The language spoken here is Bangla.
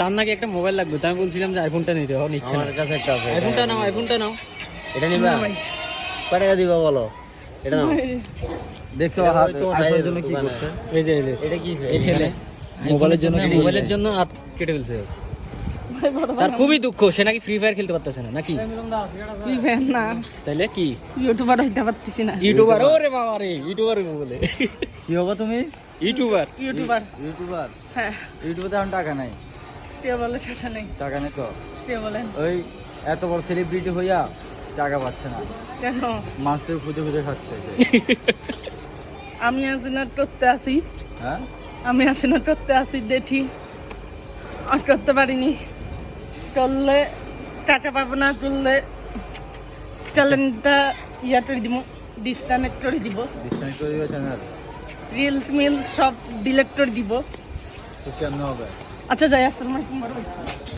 তার নাকি একটা মোবাইল লাগবে, তাই আমি বলছিলাম যে আইফোনটা নিতে হবে, নিচ্ছে না। আমার কাছে একটা আছে। আইফোনটা নাও, আইফোনটা নাও। এটা নিবা? কয় টাকা দিবা বলো? এটা নাও। দেখছো এটা হাত ওই তো আইফোনের নাই জন্য কি দোকানে। করছে? এই যে এই যে এটা কি এই ছেলে মোবাইলের জন্য কি মোবাইলের করছে? জন্য হাত কেটে ফেলছে। তার খুবই দুঃখ, সে নাকি ফ্রি ফায়ার খেলতে পারতেছে না নাকি? না তাইলে কি ইউটিউবার হইতে পারতেছি না। ইউটিউবার? ওরে বাবা রে, ইউটিউবার বলে। কি হবে তুমি? ইউটিউবার? YouTuber YouTuber? হ্যাঁ, ইউটিউবে তো এখন টাকা নাই। কে বলে টাকা নেই? টাকা নেই তো কে বলেন? ওই এত বড় সেলিব্রিটি হইয়া টাকা পাচ্ছে না, কেন? মানুষের খুঁজে খুঁজে খাচ্ছে সে। আমি আছি না করতে আসি, হ্যাঁ আমি আছি না করতে আসি, দেখি আর করতে পারিনি। করলে টাকা পাবো না, করলে চ্যানেলটা ইয়া করে দিব, ডিসকানেক্ট করে দিব, ডিসকানেক্ট করে দিবে চ্যানেল। রিলস মিলস সব ডিলেট করে দিব। তো কেমন হবে? আচ্ছা যাই, আসসালামু আলাইকুম।